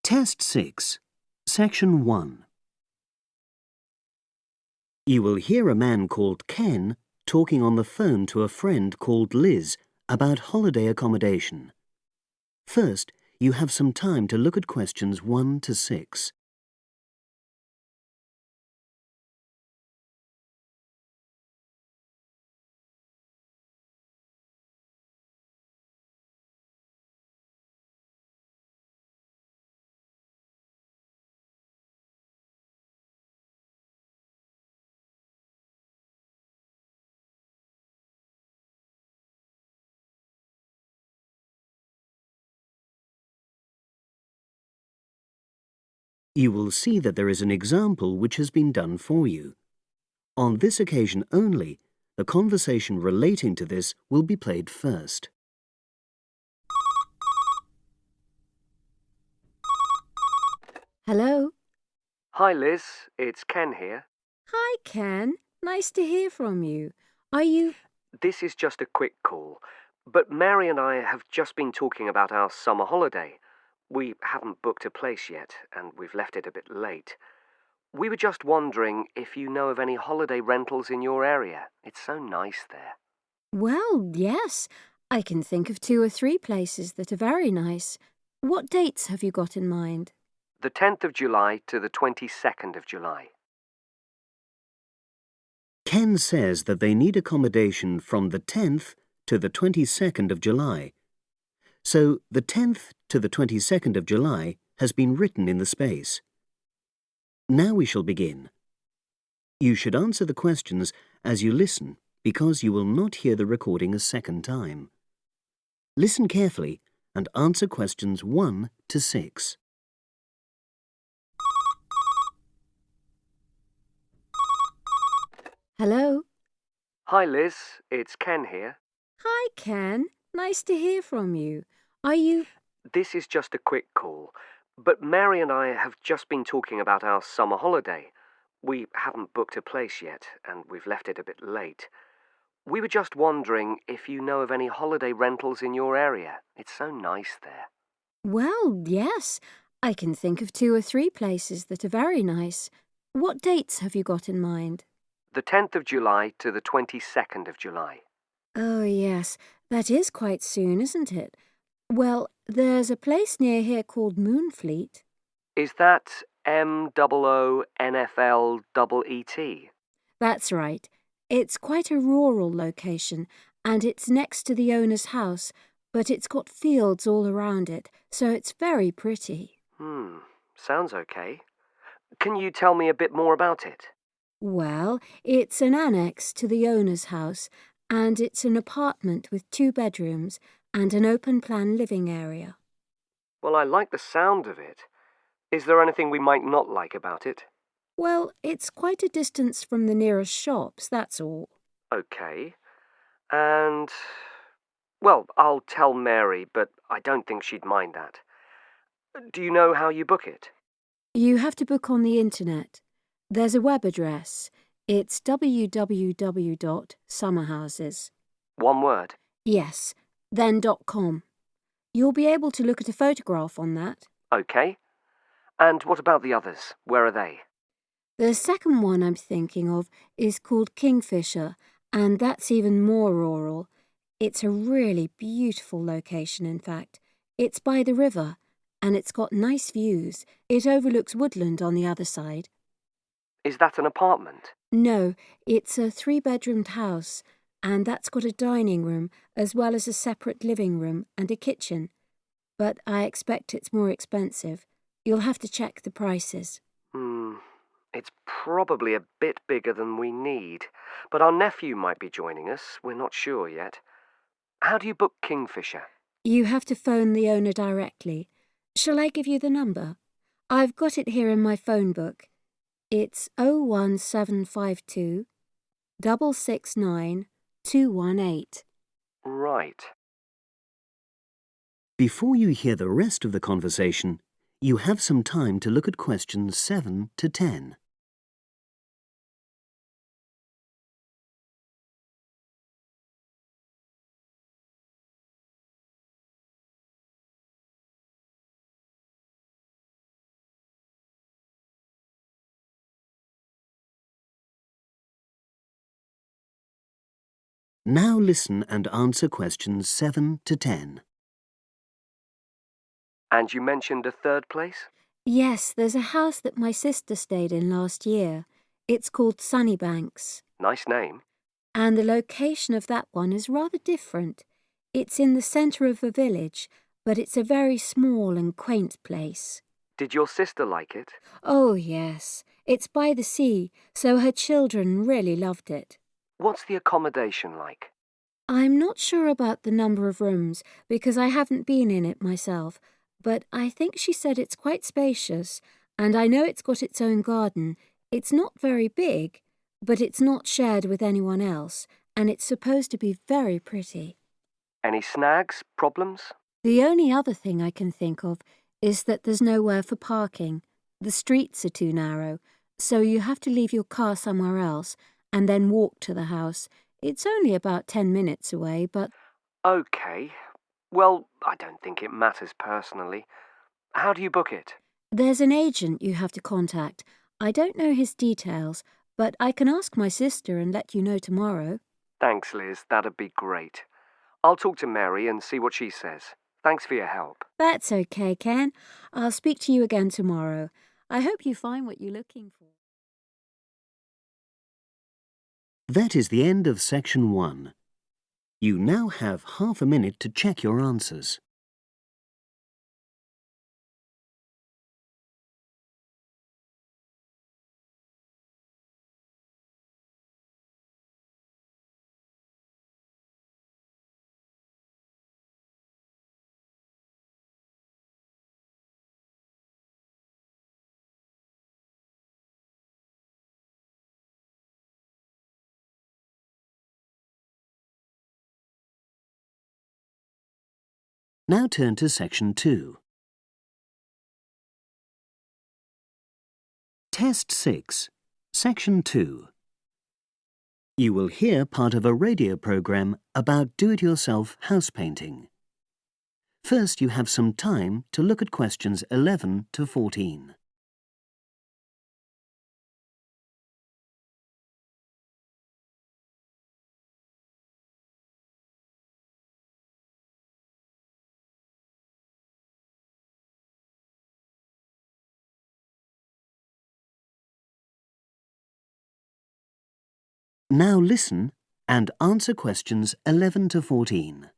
Test 6, Section 1. You will hear a man called Ken talking on the phone to a friend called Liz about holiday accommodation. First, you have some time to look at questions 1 to 6. You will see that there is an example which has been done for you. On this occasion only, the conversation relating to this will be played first. Hello. Hi Liz, it's Ken here. Hi, Ken. Nice to hear from you. Are you... This is just a quick call, but Mary and I have just been talking about our summer holiday. We haven't booked a place yet, and we've left it a bit late. We were just wondering if you know of any holiday rentals in your area. It's so nice there. Well, yes. I can think of 2 or 3 places that are very nice. What dates have you got in mind? The 10th of July to the 22nd of July. Ken says that they need accommodation from the 10th to the 22nd of July. So the 10th to the 22nd of July has been written in the space. Now we shall begin. You should answer the questions as you listen because you will not hear the recording a second time. Listen carefully and answer questions 1 to 6. Hello. Hi Liz, it's Ken here. Hi, Ken. Nice to hear from you. Are you... This is just a quick call, but Mary and I have just been talking about our summer holiday. We haven't booked a place yet, and we've left it a bit late. We were just wondering if you know of any holiday rentals in your area. It's so nice there. Well, yes. I can think of 2 or 3 places that are very nice. What dates have you got in mind? The 10th of July to the 22nd of July. Oh, yes. That is quite soon, isn't it? Well, there's a place near here called Moonfleet. Is that MOONFLEET? That's right. It's quite a rural location, and it's next to the owner's house, but it's got fields all around it, so it's very pretty. Sounds okay. Can you tell me a bit more about it? Well, it's an annex to the owner's house, and it's an apartment with 2 bedrooms and an open-plan living area. Well, I like the sound of it. Is there anything we might not like about it? Well, it's quite a distance from the nearest shops, that's all. Okay. And, well, I'll tell Mary, but I don't think she'd mind that. Do you know how you book it? You have to book on the internet. There's a web address. It's www.summerhouses. One word. Yes, then .com. You'll be able to look at a photograph on that. Okay. And what about the others? Where are they? The second one I'm thinking of is called Kingfisher, and that's even more rural. It's a really beautiful location, in fact. It's by the river, and it's got nice views. It overlooks woodland on the other side. Is that an apartment? No, it's a 3-bedroomed house, and that's got a dining room as well as a separate living room and a kitchen. But I expect it's more expensive. You'll have to check the prices. It's probably a bit bigger than we need, but our nephew might be joining us. We're not sure yet. How do you book Kingfisher? You have to phone the owner directly. Shall I give you the number? I've got it here in my phone book. It's 01752 669 218. Right. Before you hear the rest of the conversation, you have some time to look at questions 7 to 10. Now listen and answer questions 7 to 10. And you mentioned a third place? Yes, there's a house that my sister stayed in last year. It's called Sunnybanks. Nice name. And the location of that one is rather different. It's in the centre of a village, but it's a very small and quaint place. Did your sister like it? Oh, yes. It's by the sea, so her children really loved it. What's the accommodation like? I'm not sure about the number of rooms because I haven't been in it myself, but I think she said it's quite spacious, and I know it's got its own garden. It's not very big, but it's not shared with anyone else, and it's supposed to be very pretty. Any snags? Problems? The only other thing I can think of is that there's nowhere for parking. The streets are too narrow, so you have to leave your car somewhere else and then walk to the house. It's only about 10 minutes away, but... OK. Well, I don't think it matters personally. How do you book it? There's an agent you have to contact. I don't know his details, but I can ask my sister and let you know tomorrow. Thanks, Liz. That'd be great. I'll talk to Mary and see what she says. Thanks for your help. That's okay, Ken. I'll speak to you again tomorrow. I hope you find what you're looking for. That is the end of section 1. You now have half a minute to check your answers. Now turn to section 2. Test 6, section 2. You will hear part of a radio program about do-it-yourself house painting. First, you have some time to look at questions 11 to 14. Now listen and answer questions 11 to 14.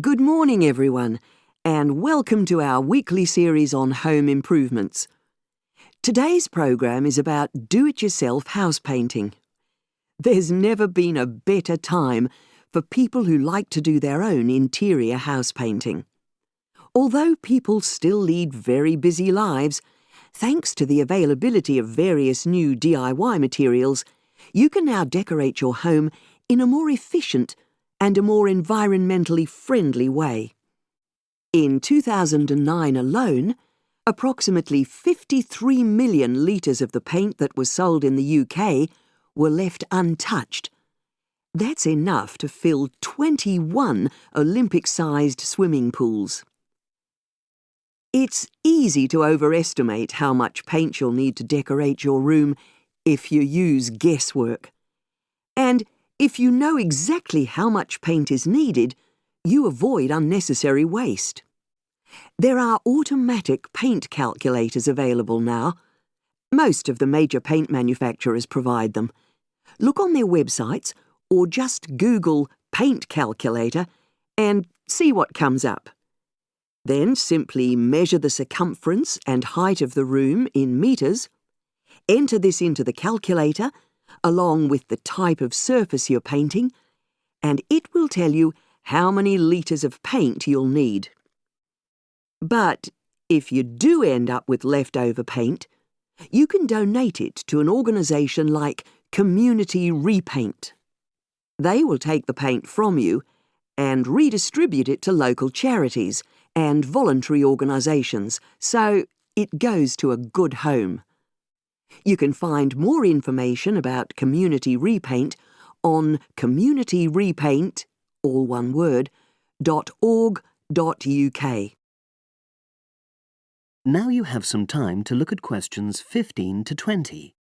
Good morning, everyone, and welcome to our weekly series on home improvements. Today's program is about do-it-yourself house painting. There's never been a better time for people who like to do their own interior house painting. Although people still lead very busy lives, thanks to the availability of various new DIY materials, you can now decorate your home in a more efficient and a more environmentally friendly way. In 2009 alone, approximately 53 million litres of the paint that was sold in the UK were left untouched. That's enough to fill 21 Olympic-sized swimming pools. It's easy to overestimate how much paint you'll need to decorate your room if you use guesswork. And if you know exactly how much paint is needed, you avoid unnecessary waste. There are automatic paint calculators available now. Most of the major paint manufacturers provide them. Look on their websites or just Google paint calculator and see what comes up. Then simply measure the circumference and height of the room in metres. Enter this into the calculator along with the type of surface you're painting, and it will tell you how many litres of paint you'll need. But if you do end up with leftover paint, you can donate it to an organisation like Community Repaint. They will take the paint from you and redistribute it to local charities and voluntary organisations, so it goes to a good home. You can find more information about Community Repaint on communityrepaint, all one word, .org.uk. Now you have some time to look at questions 15 to 20.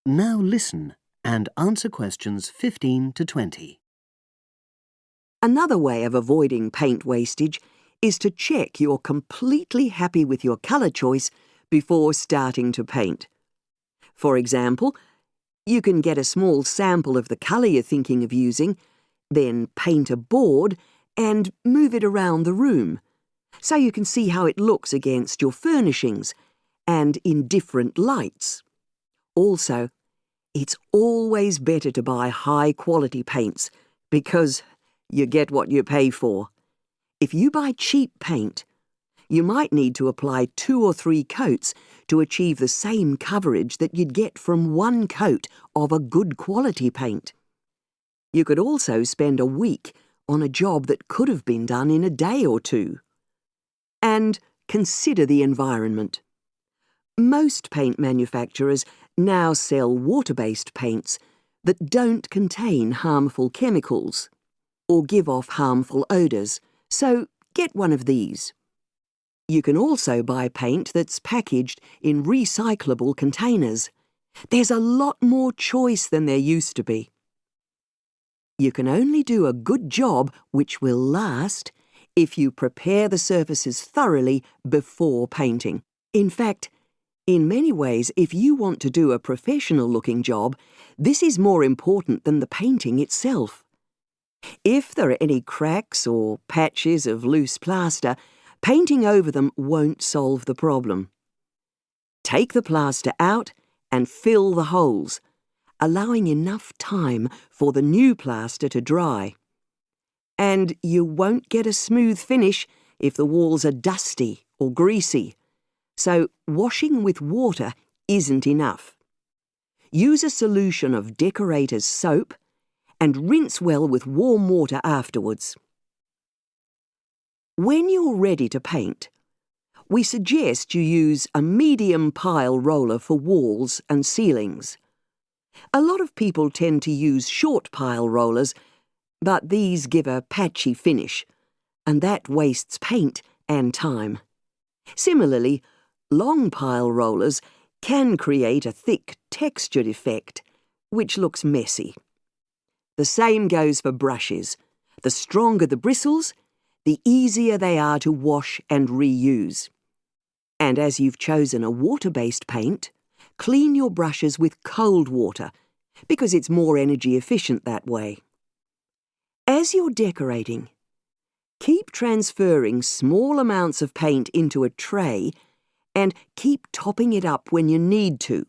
Now listen and answer questions 15 to 20. Another way of avoiding paint wastage is to check you're completely happy with your colour choice before starting to paint. For example, you can get a small sample of the colour you're thinking of using, then paint a board and move it around the room, so you can see how it looks against your furnishings and in different lights. Also, it's always better to buy high-quality paints because you get what you pay for. If you buy cheap paint, you might need to apply 2 or 3 coats to achieve the same coverage that you'd get from 1 coat of a good quality paint. You could also spend a week on a job that could have been done in a day or 2. And consider the environment. Most paint manufacturers now sell water-based paints that don't contain harmful chemicals or give off harmful odours, so get one of these. You can also buy paint that's packaged in recyclable containers. There's a lot more choice than there used to be. You can only do a good job which will last if you prepare the surfaces thoroughly before painting. In fact, in many ways, if you want to do a professional-looking job, this is more important than the painting itself. If there are any cracks or patches of loose plaster, painting over them won't solve the problem. Take the plaster out and fill the holes, allowing enough time for the new plaster to dry. And you won't get a smooth finish if the walls are dusty or greasy. So washing with water isn't enough. Use a solution of decorator's soap and rinse well with warm water afterwards. When you're ready to paint, we suggest you use a medium pile roller for walls and ceilings. A lot of people tend to use short pile rollers, but these give a patchy finish, and that wastes paint and time. Similarly, long pile rollers can create a thick textured effect, which looks messy. The same goes for brushes. The stronger the bristles, the easier they are to wash and reuse. And as you've chosen a water-based paint, clean your brushes with cold water, because it's more energy efficient that way. As you're decorating, keep transferring small amounts of paint into a tray and keep topping it up when you need to.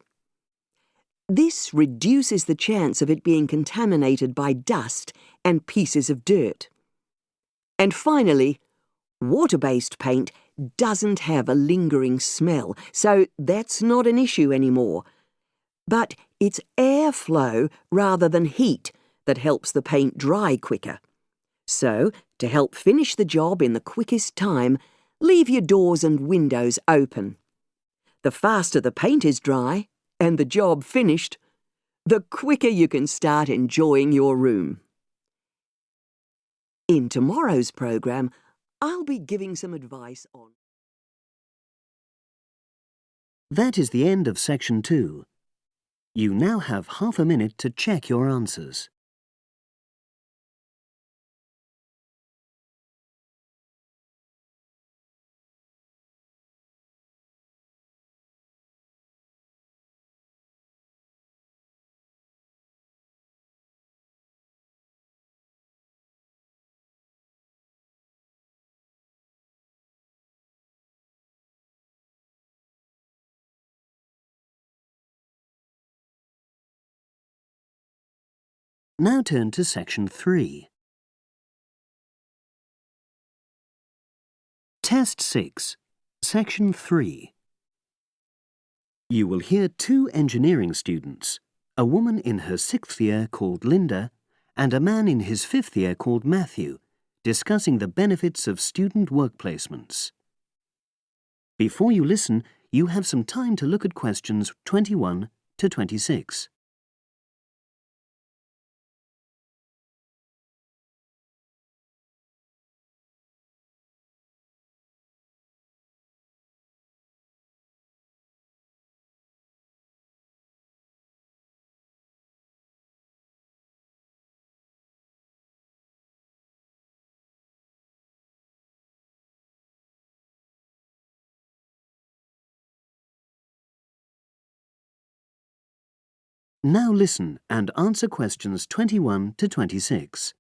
This reduces the chance of it being contaminated by dust and pieces of dirt. And finally, water-based paint doesn't have a lingering smell, so that's not an issue anymore. But it's airflow rather than heat that helps the paint dry quicker. So, to help finish the job in the quickest time, leave your doors and windows open. The faster the paint is dry and the job finished, the quicker you can start enjoying your room. In tomorrow's program, I'll be giving some advice on... That is the end of section 2. You now have half a minute to check your answers. Now turn to section 3. Test 6, section 3. You will hear 2 engineering students, a woman in her 6th year called Linda and a man in his 5th year called Matthew, discussing the benefits of student work placements. Before you listen, you have some time to look at questions 21 to 26. Now listen and answer questions 21 to 26.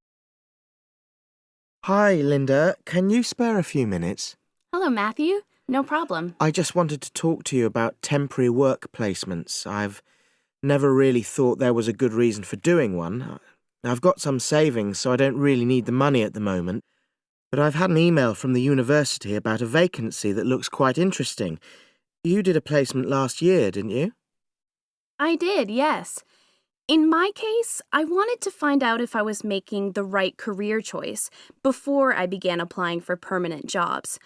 Hi, Linda. Can you spare a few minutes? Hello, Matthew. No problem. I just wanted to talk to you about temporary work placements. I've never really thought there was a good reason for doing one. I've got some savings, so I don't really need the money at the moment. But I've had an email from the university about a vacancy that looks quite interesting. You did a placement last year, didn't you? I did, yes. In my case, I wanted to find out if I was making the right career choice before I began applying for permanent jobs.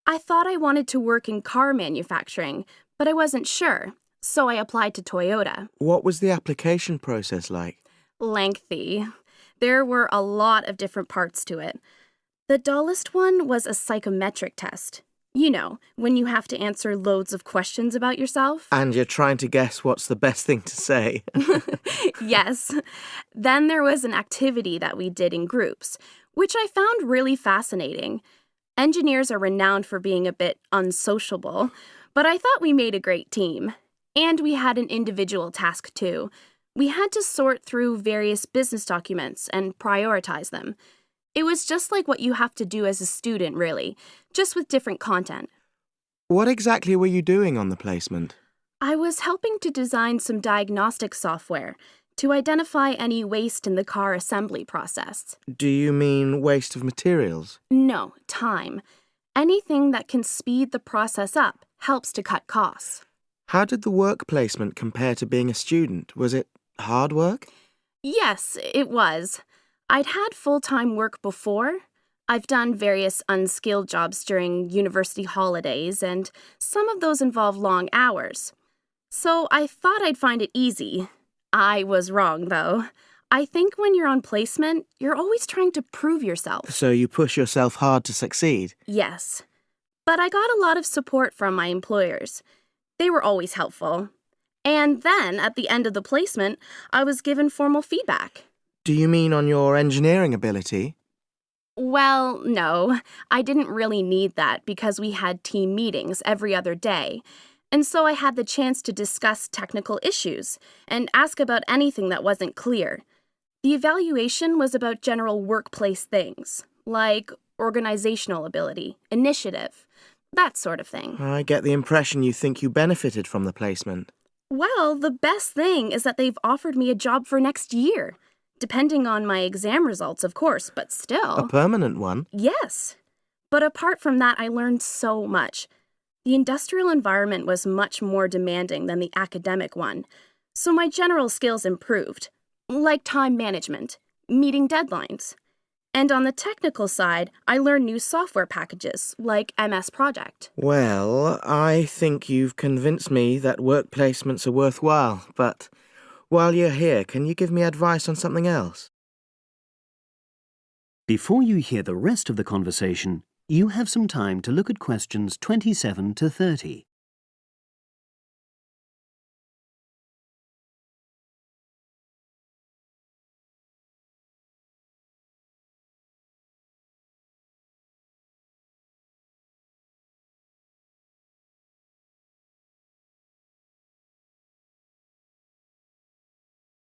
I thought I wanted to work in car manufacturing, but I wasn't sure, so I applied to Toyota. What was the application process like? Lengthy. There were a lot of different parts to it. The dullest one was a psychometric test. You know, when you have to answer loads of questions about yourself. And you're trying to guess what's the best thing to say. Yes. Then there was an activity that we did in groups, which I found really fascinating. Engineers are renowned for being a bit unsociable, but I thought we made a great team. And we had an individual task too. We had to sort through various business documents and prioritize them. It was just like what you have to do as a student, really, just with different content. What exactly were you doing on the placement? I was helping to design some diagnostic software to identify any waste in the car assembly process. Do you mean waste of materials? No, time. Anything that can speed the process up helps to cut costs. How did the work placement compare to being a student? Was it hard work? Yes, it was. I'd had full-time work before. I've done various unskilled jobs during university holidays, and some of those involve long hours. So I thought I'd find it easy. I was wrong, though. I think when you're on placement, you're always trying to prove yourself. So you push yourself hard to succeed? Yes. But I got a lot of support from my employers. They were always helpful. And then, at the end of the placement, I was given formal feedback. Do you mean on your engineering ability? Well, no. I didn't really need that because we had team meetings every other day. And so I had the chance to discuss technical issues and ask about anything that wasn't clear. The evaluation was about general workplace things, like organizational ability, initiative, that sort of thing. I get the impression you think you benefited from the placement. Well, the best thing is that they've offered me a job for next year. Depending on my exam results, of course, but still. A permanent one? Yes. But apart from that, I learned so much. The industrial environment was much more demanding than the academic one, so my general skills improved, like time management, meeting deadlines. And on the technical side, I learned new software packages, like MS Project. Well, I think you've convinced me that work placements are worthwhile, but while you're here, can you give me advice on something else? Before you hear the rest of the conversation, you have some time to look at questions 27 to 30.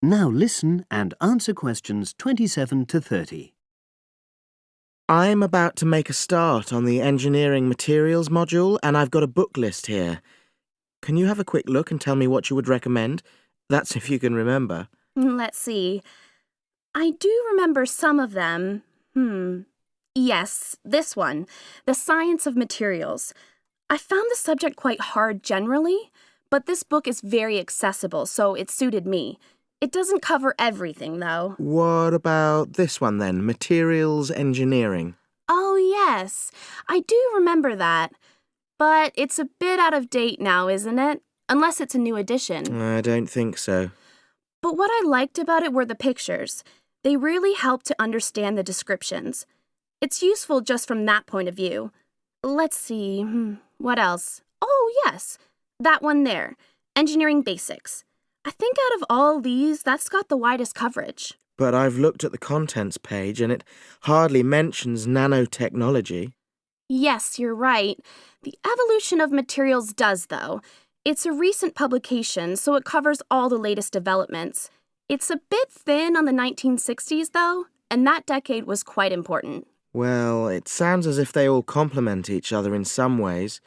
Now listen and answer questions 27 to 30. I'm about to make a start on the engineering materials module, and I've got a book list here. Can you have a quick look and tell me what you would recommend? That's if you can remember. Let's see. I do remember some of them. Yes, this one, The Science of Materials. I found the subject quite hard generally, but this book is very accessible, so it suited me. It doesn't cover everything, though. What about this one then, Materials Engineering? Oh, yes. I do remember that. But it's a bit out of date now, isn't it? Unless it's a new edition. I don't think so. But what I liked about it were the pictures. They really helped to understand the descriptions. It's useful just from that point of view. Let's see, what else? Oh, yes, that one there, Engineering Basics. I think out of all these, that's got the widest coverage. But I've looked at the contents page and it hardly mentions nanotechnology. Yes, you're right. The evolution of materials does, though. It's a recent publication, so it covers all the latest developments. It's a bit thin on the 1960s, though, and that decade was quite important. Well, it sounds as if they all complement each other in some ways.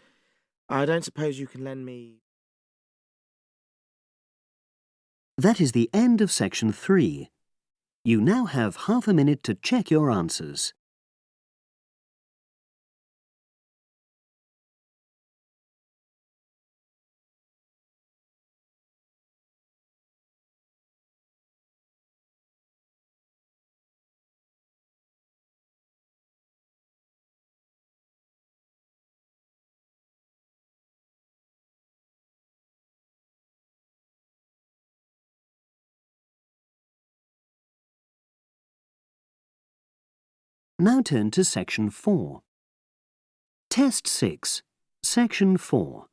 I don't suppose you can lend me... That is the end of section 3. You now have half a minute to check your answers. Now turn to section 4. Test 6, section 4.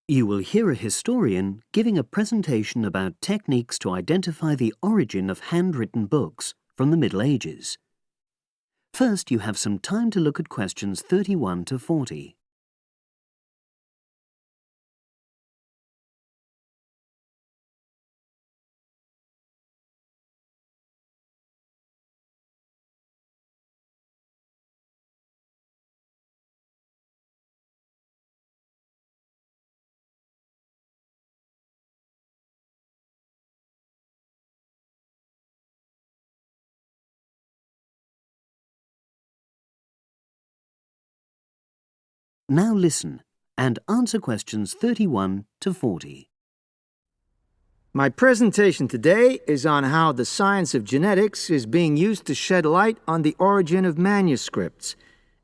You will hear a historian giving a presentation about techniques to identify the origin of handwritten books from the Middle Ages. First, you have some time to look at questions 31 to 40. Now listen and answer questions 31 to 40. My presentation today is on how the science of genetics is being used to shed light on the origin of manuscripts,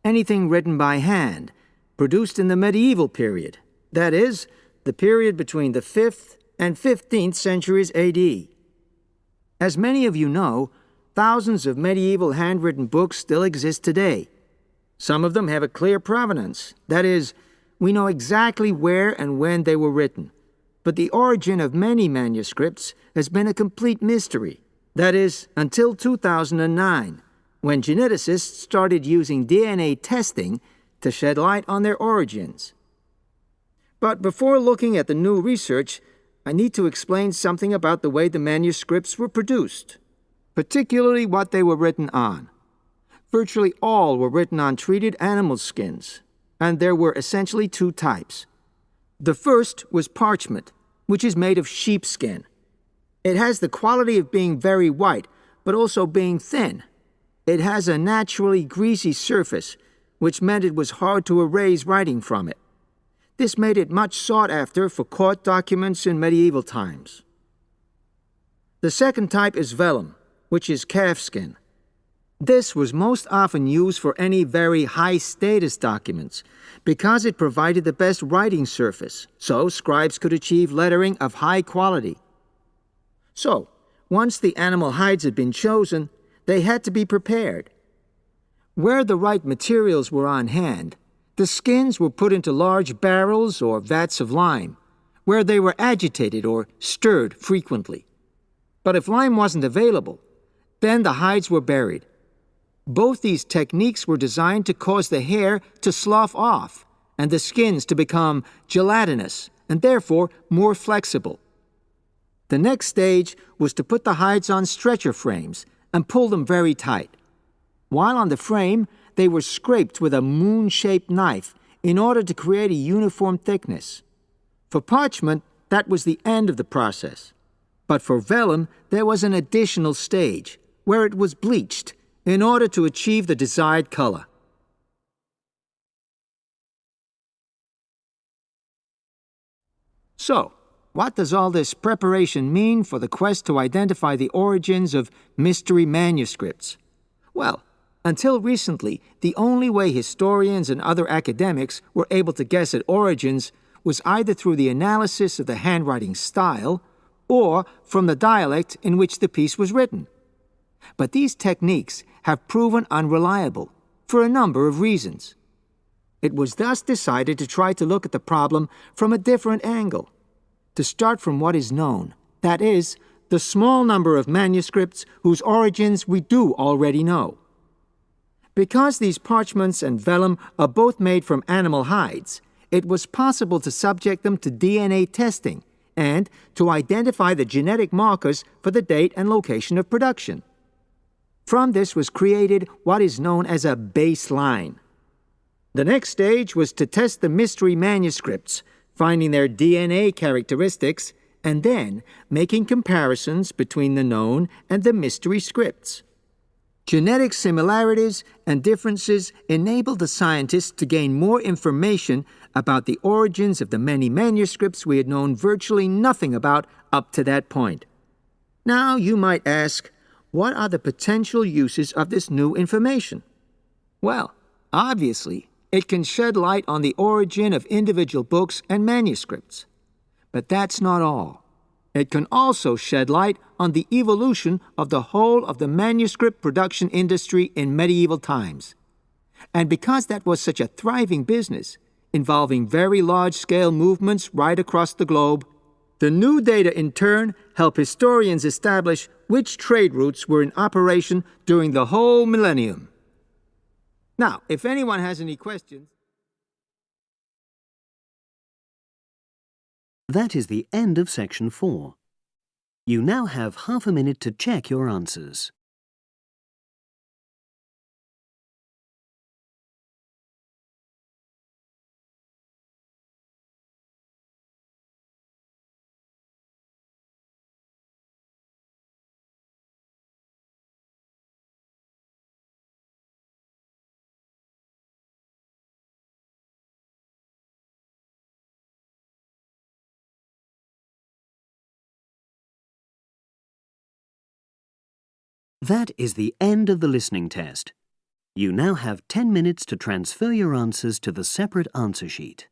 anything written by hand, produced in the medieval period, that is, the period between the 5th and 15th centuries AD. As many of you know, thousands of medieval handwritten books still exist today. Some of them have a clear provenance, that is, we know exactly where and when they were written. But the origin of many manuscripts has been a complete mystery, that is, until 2009, when geneticists started using DNA testing to shed light on their origins. But before looking at the new research, I need to explain something about the way the manuscripts were produced, particularly what they were written on. Virtually all were written on treated animal skins, and there were essentially two types. The first was parchment, which is made of sheepskin. It has the quality of being very white, but also being thin. It has a naturally greasy surface, which meant it was hard to erase writing from it. This made it much sought after for court documents in medieval times. The second type is vellum, which is calfskin. This was most often used for any very high-status documents because it provided the best writing surface, so scribes could achieve lettering of high quality. So, once the animal hides had been chosen, they had to be prepared. Where the right materials were on hand, the skins were put into large barrels or vats of lime, where they were agitated or stirred frequently. But if lime wasn't available, then the hides were buried. Both these techniques were designed to cause the hair to slough off and the skins to become gelatinous and therefore more flexible. The next stage was to put the hides on stretcher frames and pull them very tight. While on the frame, they were scraped with a moon-shaped knife in order to create a uniform thickness. For parchment, that was the end of the process. But for vellum, there was an additional stage, where it was bleached in order to achieve the desired color. So, what does all this preparation mean for the quest to identify the origins of mystery manuscripts? Well, until recently, the only way historians and other academics were able to guess at origins was either through the analysis of the handwriting style or from the dialect in which the piece was written. But these techniques have proven unreliable for a number of reasons. It was thus decided to try to look at the problem from a different angle, to start from what is known, that is, the small number of manuscripts whose origins we do already know. Because these parchments and vellum are both made from animal hides, it was possible to subject them to DNA testing and to identify the genetic markers for the date and location of production. From this was created what is known as a baseline. The next stage was to test the mystery manuscripts, finding their DNA characteristics, and then making comparisons between the known and the mystery scripts. Genetic similarities and differences enabled the scientists to gain more information about the origins of the many manuscripts we had known virtually nothing about up to that point. Now you might ask, what are the potential uses of this new information? Well, obviously, it can shed light on the origin of individual books and manuscripts. But that's not all. It can also shed light on the evolution of the whole of the manuscript production industry in medieval times. And because that was such a thriving business, involving very large-scale movements right across the globe, the new data in turn help historians establish which trade routes were in operation during the whole millennium. Now, if anyone has any questions... That is the end of section 4. You now have half a minute to check your answers. That is the end of the listening test. You now have 10 minutes to transfer your answers to the separate answer sheet.